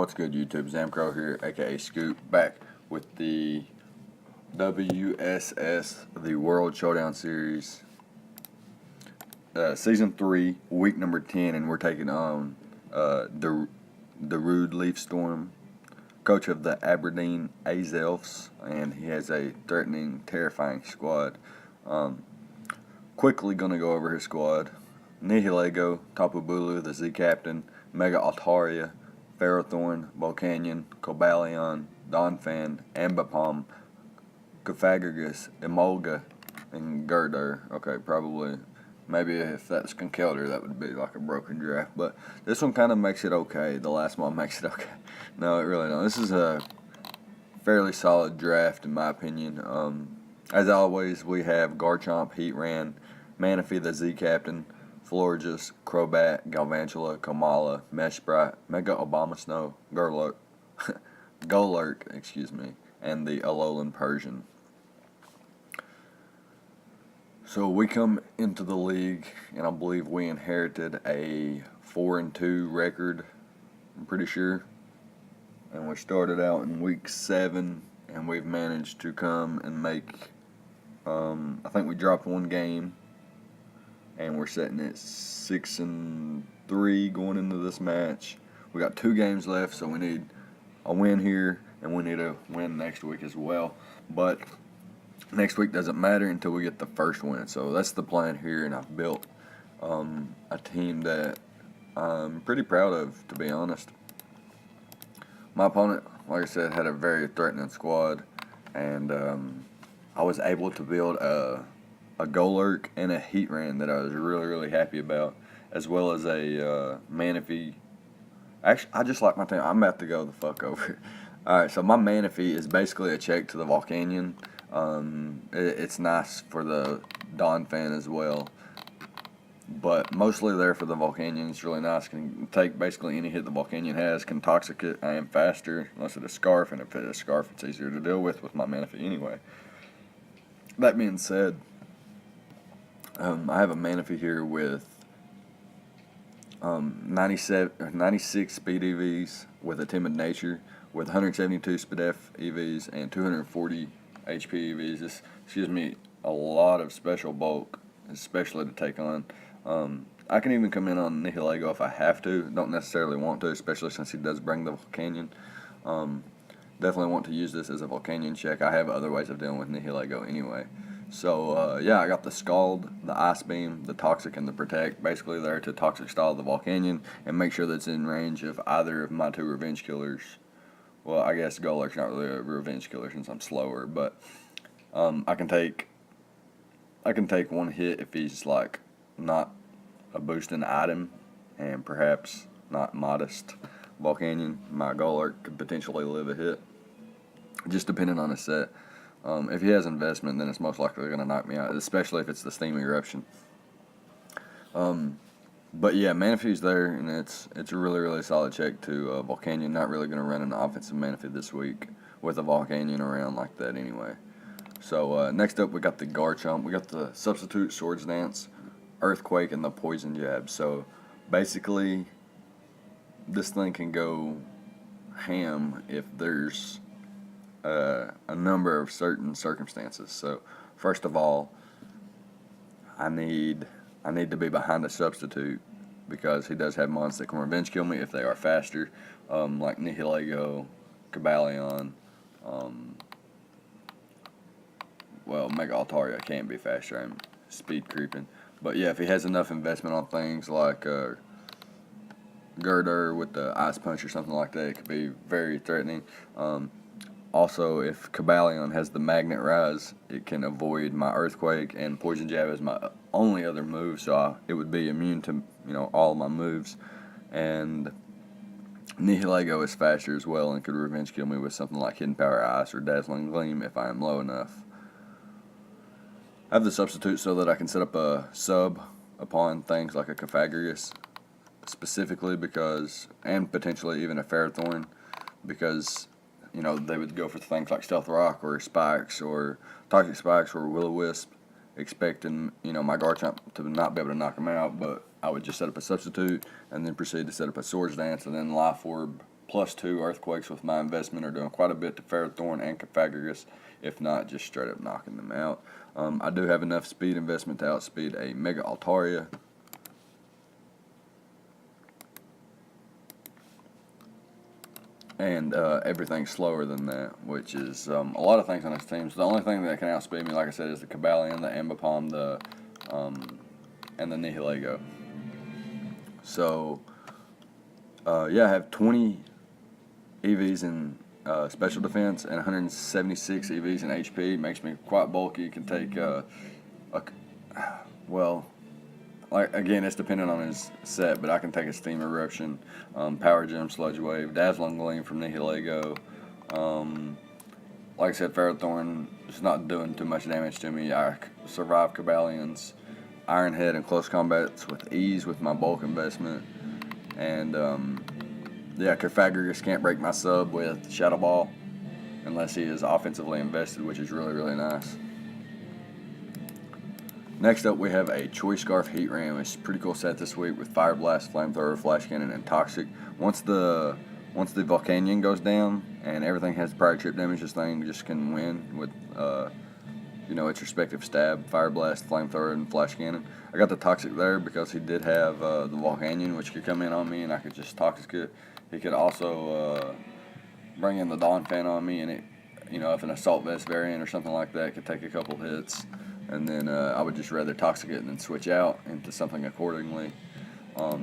What's good, YouTube? Zamcrow here, aka Scoop, back with the WSS, the World Showdown Series, Season 3, week number 10, and we're taking on the Rude Leaf Storm, coach of the Aberdeen Azelfs, and he has a threatening, terrifying squad. Quickly going to go over his squad. Nihilego, Tapu Bulu, the Z Captain, Mega Altaria, Ferrothorn, Volcanion, Cobalion, Donphan, Ambipom, Cofagrigus, Emolga, and Girder. Okay, probably, maybe if that's Conkeldurr, that would be like a broken draft. But this one kind of makes it okay. The last one makes it okay. No, it really don't. This is a fairly solid draft, in my opinion. As always, we have Garchomp, Heatran, Manaphy, the Z Captain, Florges, Crobat, Galvantula, Komala, Meshbright, Mega Abomasnow, Golurk, and the Alolan Persian. So we come into the league, and I believe we inherited a 4-2 record, I'm pretty sure. And we started out in week 7, and we've managed to come and make, I think we dropped one game. And we're sitting at 6-3 going into this match. We got 2 games left, so we need a win here, and we need a win next week as well. But next week doesn't matter until we get the first win. So that's the plan here, and I've built a team that I'm pretty proud of, to be honest. My opponent, like I said, had a very threatening squad, and I was able to build a Golurk and a Heatran that I was really happy about, as well as a Manaphy. Actually, I just like my team. I'm about to go the fuck over it. Alright, so my Manaphy is basically a check to the Volcanion. It's nice for the Donphan as well, but mostly there for the Volcanion. It's really nice. Can take basically any hit the Volcanion has. Can Toxic it. I am faster unless it's a Scarf, and if it's a Scarf, it's easier to deal with my Manaphy anyway. That being said, I have a Manaphy here with 96 speed EVs with a timid nature, with 172 speed F EVs and 240 HP EVs. This gives me a lot of special bulk, especially to take on. I can even come in on Nihilego if I have to. Don't necessarily want to, especially since he does bring the Volcanion. Definitely want to use this as a Volcanion check. I have other ways of dealing with Nihilego anyway. So, yeah, I got the Scald, the Ice Beam, the Toxic, and the Protect, basically there to Toxic Style the Volcanion and make sure that's in range of either of my 2 Revenge Killers. Well, I guess Golurk's not really a Revenge Killer since I'm slower, but I can take one hit if he's, like, not a boosting item and perhaps not modest Volcanion. My Golurk could potentially live a hit, just depending on his set. If he has investment, then it's most likely going to knock me out, especially if it's the Steam Eruption. But yeah, Manaphy's there, and it's a really solid check to Volcanion. Not really going to run an offensive Manaphy this week with a Volcanion around like that anyway. So next up, we got the Garchomp. We got the Substitute Swords Dance, Earthquake, and the Poison Jab. So basically, this thing can go ham if there's a number of certain circumstances. So first of all, I need to be behind a substitute because he does have mons that can revenge kill me if they are faster, like Nihilego, Cobalion, well, Mega Altaria can't be faster. I'm speed creeping. But yeah, if he has enough investment on things like Girder with the Ice Punch or something like that, it could be very threatening. Also, if Cobalion has the Magnet Rise, it can avoid my Earthquake, and Poison Jab is my only other move, so it would be immune to, all of my moves. And Nihilego is faster as well and could revenge kill me with something like Hidden Power Ice or Dazzling Gleam if I am low enough. I have the substitute so that I can set up a sub upon things like a Cofagrigus, specifically because, and potentially even a Ferrothorn, because they would go for things like Stealth Rock or Spikes or Toxic Spikes or Will-O-Wisp, expecting, my Garchomp to not be able to knock him out, but I would just set up a substitute and then proceed to set up a Swords Dance and then Life Orb +2 earthquakes with my investment are doing quite a bit to Ferrothorn and Pythagoras, if not just straight up knocking them out. I do have enough speed investment to outspeed a Mega Altaria. And everything's slower than that, which is a lot of things on this team. So the only thing that can outspeed me, like I said, is the Cabalion, the Ambipom, and the Nihilego. So, yeah, I have 20 EVs in special defense and 176 EVs in HP. Makes me quite bulky. Can take, well, like again, it's dependent on his set, but I can take a Steam Eruption, Power Gem, Sludge Wave, Dazzling Gleam from Nihilego. Like I said, Ferrothorn is not doing too much damage to me. I survive Cabalions, Iron Head in close combats with ease with my bulk investment. And yeah, Pythagoras can't break my sub with Shadow Ball unless he is offensively invested, which is really, really nice. Next up, we have a Choice Scarf Heat Ram. It's a pretty cool set this week with Fire Blast, Flamethrower, Flash Cannon, and Toxic. Once the Volcanion goes down and everything has prior trip damage, this thing just can win with its respective stab, Fire Blast, Flamethrower, and Flash Cannon. I got the Toxic there because he did have the Volcanion, which could come in on me and I could just Toxic it. He could also bring in the Dawn Fan on me, and if an Assault Vest variant or something like that could take a couple hits. And then I would just rather Toxic it and then switch out into something accordingly. I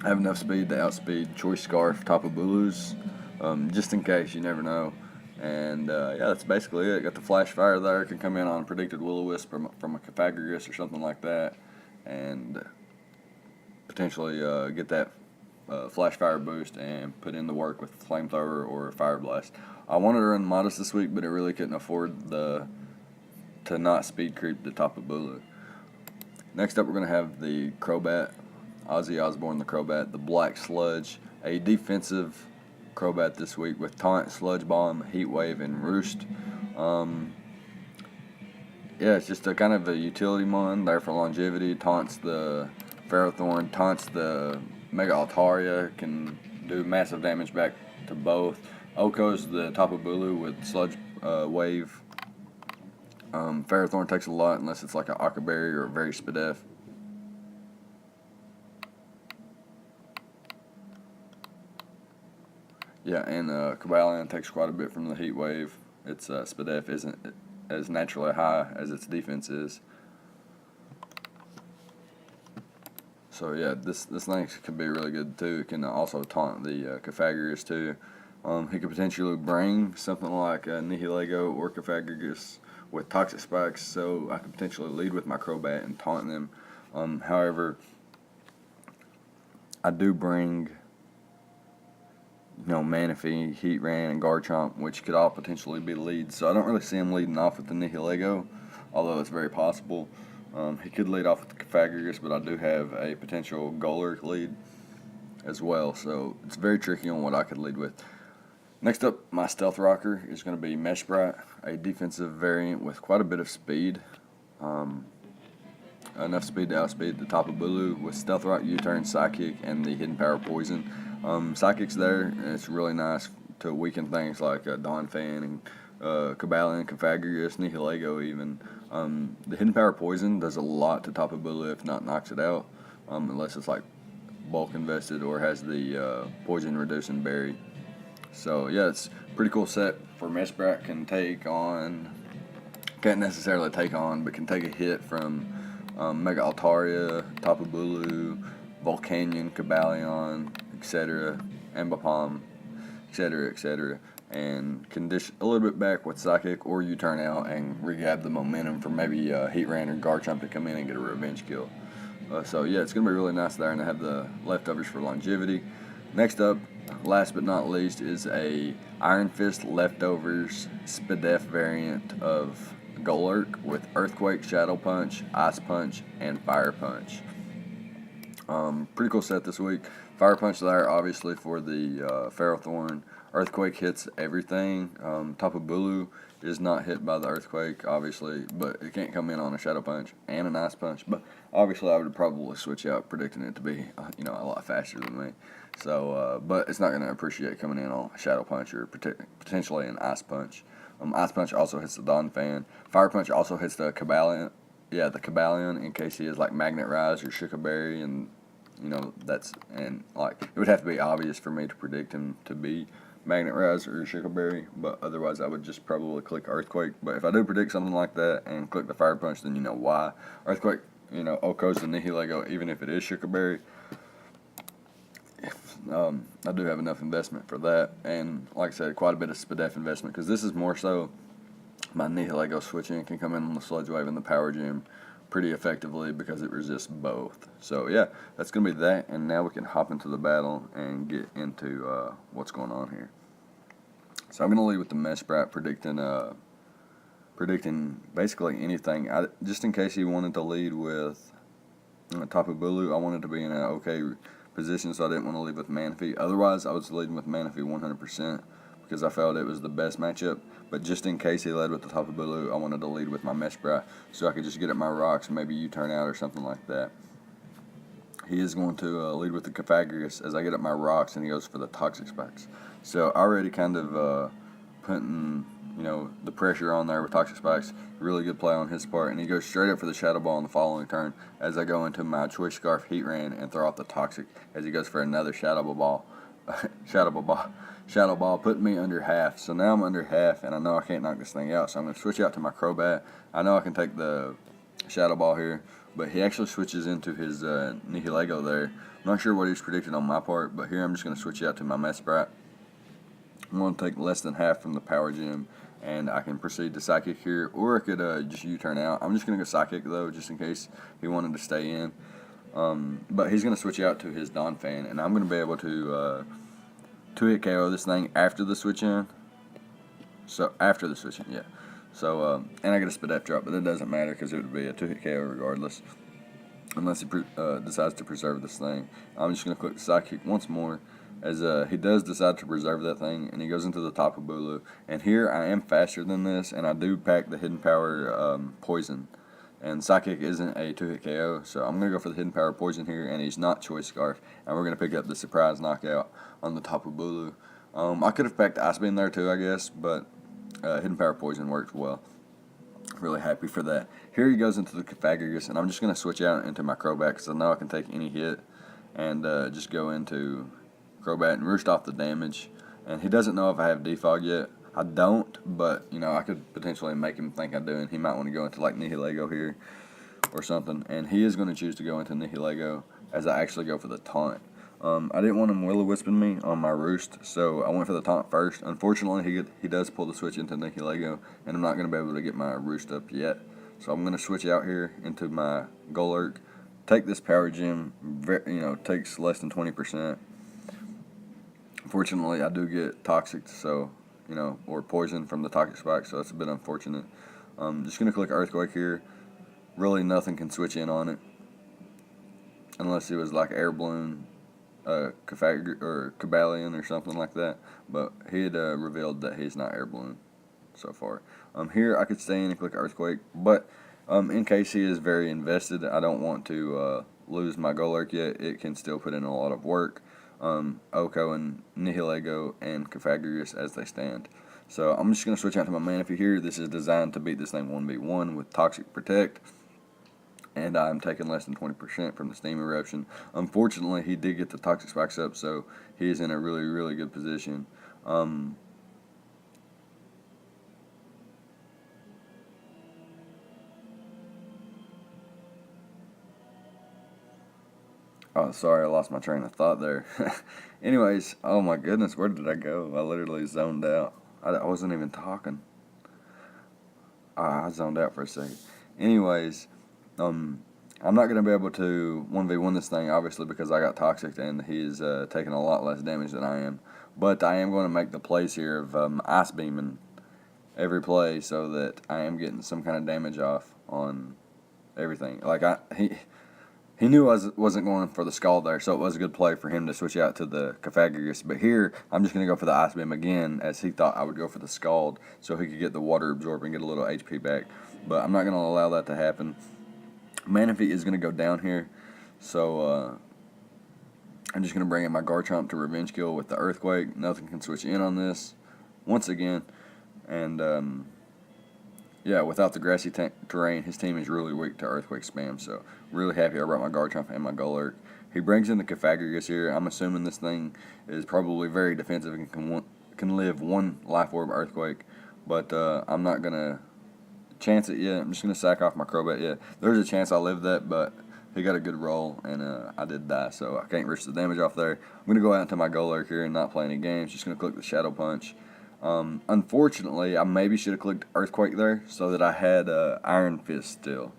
have enough speed to outspeed Choice Scarf, Tapu Bulus, just in case, you never know. And yeah, that's basically it. Got the Flash Fire there, can come in on Predicted Will-O-Wisp from a Pythagoras or something like that, and potentially get that Flash Fire boost and put in the work with Flamethrower or Fire Blast. I wanted to run Modest this week, but it really couldn't afford to not speed creep the Tapu Bulu. Next up, we're going to have the Crobat, Ozzy Osbourne the Crobat, the Black Sludge, a defensive Crobat this week with Taunt, Sludge Bomb, Heat Wave, and Roost. Yeah, it's just a kind of a utility mon there for longevity. Taunts the Ferrothorn, taunts the Mega Altaria, can do massive damage back to both. Oko's the Tapu Bulu with Sludge Wave. Ferrothorn takes a lot unless it's like an Aqua Berry or a very Spadef. Yeah, and Cabalion takes quite a bit from the Heat Wave. Its Spadef isn't as naturally high as its defense is. So yeah, this thing could be really good too. It can also taunt the Pythagoras too. He could potentially bring something like a Nihilego or Pythagoras with Toxic Spikes, so I could potentially lead with my Crobat and taunt them. However, I do bring Manaphy, Heatran, and Garchomp, which could all potentially be leads. So I don't really see him leading off with the Nihilego, although it's very possible. He could lead off with the Pythagoras, but I do have a potential Golurk lead as well, so it's very tricky on what I could lead with. Next up, my Stealth Rocker is going to be Meshbright, a defensive variant with quite a bit of speed. Enough speed to outspeed the Tapu Bulu with Stealth Rock, U-Turn, Psychic, and the Hidden Power Poison. Psychic's there, and it's really nice to weaken things like Dawn Fan and Cabalion, Pythagoras, Nihilego even. The Hidden Power Poison does a lot to Tapu Bulu if not knocks it out, unless it's like bulk invested or has the poison reducing berry. So yeah, it's a pretty cool set for Meshbright. Can't necessarily take on, but can take a hit from Mega Altaria, Tapu Bulu, Volcanion, Cabalion, etc., Ambipom, etc., and can dish a little bit back with Psychic or U-Turn out and re-grab the momentum for maybe Heatran or Garchomp to come in and get a revenge kill. So yeah, it's going to be really nice there, and I have the leftovers for longevity. Next up, last but not least, is a Iron Fist Leftovers Spadef variant of Golurk with Earthquake, Shadow Punch, Ice Punch, and Fire Punch. Pretty cool set this week. Fire Punch there, obviously, for the Ferrothorn. Earthquake hits everything. Tapu Bulu is not hit by the earthquake, obviously, but it can't come in on a shadow punch and an ice punch. But obviously, I would probably switch out, predicting it to be, a lot faster than me. So, but it's not going to appreciate coming in on a shadow punch or potentially an ice punch. Ice punch also hits the Dawn Fan. Fire punch also hits the Cabalion. Yeah, the Cabalion, in case he is like Magnet Rise or Shookaberry, and it would have to be obvious for me to predict him to be Magnet Rise or Shookaberry, but otherwise I would just probably click Earthquake. But if I do predict something like that and click the Fire Punch, then you know why. Earthquake, Oko's the Nihilego, even if it is Shookaberry. I do have enough investment for that, and like I said, quite a bit of SPDEF investment, because this is more so my Nihilego switching can come in on the Sludge Wave and the Power Gem pretty effectively because it resists both. So yeah, that's going to be that, and now we can hop into the battle and get into what's going on here. So I'm going to lead with the Mesh Brat, predicting basically anything. Just in case he wanted to lead with Tapu Bulu, I wanted to be in an okay position, so I didn't want to lead with Manaphy. Otherwise, I was leading with Manaphy 100% because I felt it was the best matchup. But just in case he led with the Tapu Bulu, I wanted to lead with my Mesh Brat so I could just get at my rocks and maybe U-turn out or something like that. He is going to lead with the Cofagrigus as I get at my rocks, and he goes for the Toxic Spikes. So already kind of putting the pressure on there with Toxic Spikes. Really good play on his part, and he goes straight up for the Shadow Ball on the following turn as I go into my Choice Scarf Heat Ran and throw out the Toxic as he goes for another Shadow Ball. Shadow Ball, putting me under half. So now I'm under half, and I know I can't knock this thing out, so I'm going to switch out to my Crobat. I know I can take the Shadow Ball here, but he actually switches into his Nihilego there. I'm not sure what he's predicted on my part, but here I'm just going to switch out to my Mesh Brat. I'm going to take less than half from the Power Gem, and I can proceed to Psychic here, or I could just U-turn out. I'm just going to go Psychic, though, just in case he wanted to stay in. But he's going to switch out to his Dawn Fan, and I'm going to be able to 2-hit KO this thing after the switch in. So, after the switch in, yeah. So, and I get a SPDEF drop, but it doesn't matter because it would be a 2-hit KO regardless. Unless he decides to preserve this thing. I'm just going to click the Psychic once more as he does decide to preserve that thing, and he goes into the Tapu Bulu. And here I am faster than this, and I do pack the Hidden Power Poison. And Psychic isn't a 2-hit KO, so I'm going to go for the Hidden Power Poison here, and he's not Choice Scarf. And we're going to pick up the surprise knockout on the Tapu Bulu. I could have packed Ice Beam there too, I guess, but Hidden Power Poison worked well. Really happy for that. Here he goes into the Cofagrigus, and I'm just going to switch out into my Crobat because I know I can take any hit and just go into Crobat and roost off the damage. And he doesn't know if I have Defog yet. I don't, but I could potentially make him think I do, and he might want to go into like Nihilego here or something. And he is going to choose to go into Nihilego as I actually go for the taunt. I didn't want him Will-O-Wisping me on my roost, so I went for the taunt first. Unfortunately, he does pull the switch into Nihilego, and I'm not going to be able to get my roost up yet. So I'm going to switch out here into my Golurk, take this Power Gem, takes less than 20%. Fortunately, I do get Toxic, so, or Poison from the Toxic Spike, so that's a bit unfortunate. Just going to click Earthquake here. Really nothing can switch in on it, unless it was like Air Balloon, Cabalion or something like that, but he had revealed that he's not Air Balloon so far. Here I could stay in and click Earthquake, but in case he is very invested, I don't want to lose my Golurk yet. It can still put in a lot of work. Oko and Nihilego and Cofagrigus as they stand. So I'm just going to switch out to my Manaphy here. This is designed to beat this thing 1v1 with Toxic Protect. And I'm taking less than 20% from the Steam Eruption. Unfortunately, he did get the Toxic Spikes up, so he is in a really, really good position. Oh, sorry, I lost my train of thought there. Anyways, oh my goodness, where did I go? I literally zoned out. I wasn't even talking. I zoned out for a second. Anyways, I'm not going to be able to 1v1 this thing, obviously, because I got Toxic and he's taking a lot less damage than I am. But I am going to make the plays here of Ice Beaming every play so that I am getting some kind of damage off on everything. Like, he knew I wasn't going for the scald there, so it was a good play for him to switch out to the Cophagus. But here, I'm just going to go for the Ice Beam again, as he thought I would go for the scald so he could get the water absorb and get a little HP back. But I'm not going to allow that to happen. Manaphy is going to go down here, so I'm just going to bring in my Garchomp to Revenge Kill with the Earthquake. Nothing can switch in on this once again. And yeah, without the grassy terrain, his team is really weak to Earthquake spam. So really happy I brought my Garchomp and my Golurk. He brings in the Cophagus here. I'm assuming this thing is probably very defensive and can live one Life Orb Earthquake. But I'm not going to chance it yet. I'm just going to sack off my Crobat yet. There's a chance I live that, but he got a good roll, and I did die, so I can't risk the damage off there. I'm going to go out into my Golurk here and not play any games. Just going to click the Shadow Punch. Unfortunately, I maybe should have clicked Earthquake there so that I had Iron Fist still.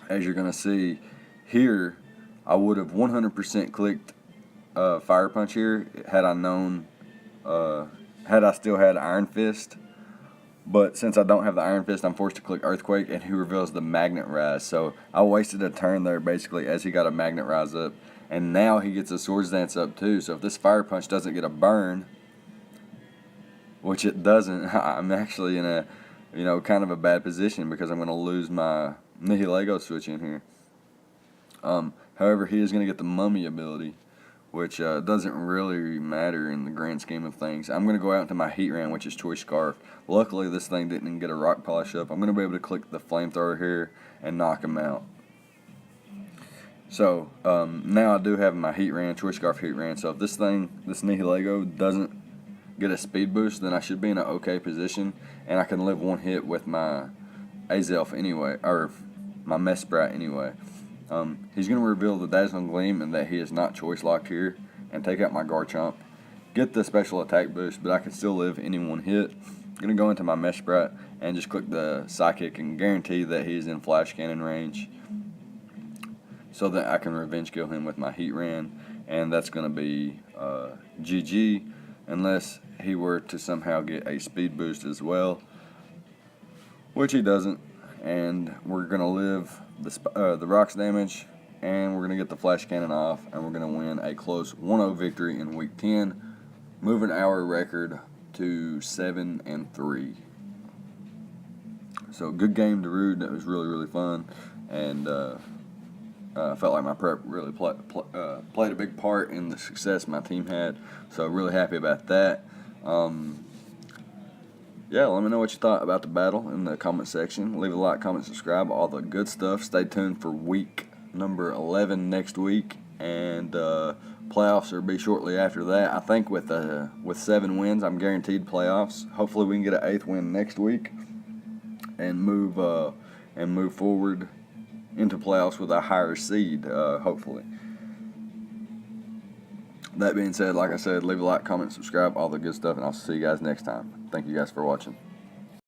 As you're going to see here, I would have 100% clicked Fire Punch here had I known, had I still had Iron Fist. But since I don't have the Iron Fist, I'm forced to click Earthquake, and he reveals the Magnet Rise. So I wasted a turn there basically as he got a Magnet Rise up. And now he gets a Swords Dance up too. So if this Fire Punch doesn't get a burn, which it doesn't, I'm actually in a, kind of a bad position because I'm going to lose my Nihilego switch in here. However, he is going to get the Mummy ability, which doesn't really matter in the grand scheme of things. I'm going to go out into my Heatran, which is Choice Scarf. Luckily, this thing didn't get a Rock Polish up. I'm going to be able to click the Flamethrower here and knock him out. So, now I do have my Heatran, Choice Scarf Heatran. So if this Nihilego doesn't get a speed boost, then I should be in an okay position, and I can live one hit with my Azelf anyway, or my Mesprit anyway. He's going to reveal the Dazzling Gleam and that he is not choice locked here, and take out my Garchomp, get the special attack boost, but I can still live any one hit. I'm going to go into my Mesprit and just click the Psychic and guarantee that he's in Flash Cannon range so that I can Revenge Kill him with my Heatran, and that's going to be GG unless he were to somehow get a speed boost as well, which he doesn't. And we're going to live the rocks damage, and we're going to get the Flash Cannon off, and we're going to win a close 1-0 victory in Week 10, moving our record to 7-3. So good game to Rude. That was really, really fun, and I felt like my prep really played a big part in the success my team had, so really happy about that. Yeah, let me know what you thought about the battle in the comment section. Leave a like, comment, subscribe, all the good stuff. Stay tuned for week number 11 next week, and playoffs will be shortly after that. I think with 7 wins, I'm guaranteed playoffs. Hopefully, we can get an 8th win next week and move forward into playoffs with a higher seed. Hopefully. That being said, like I said, leave a like, comment, subscribe, all the good stuff, and I'll see you guys next time. Thank you guys for watching.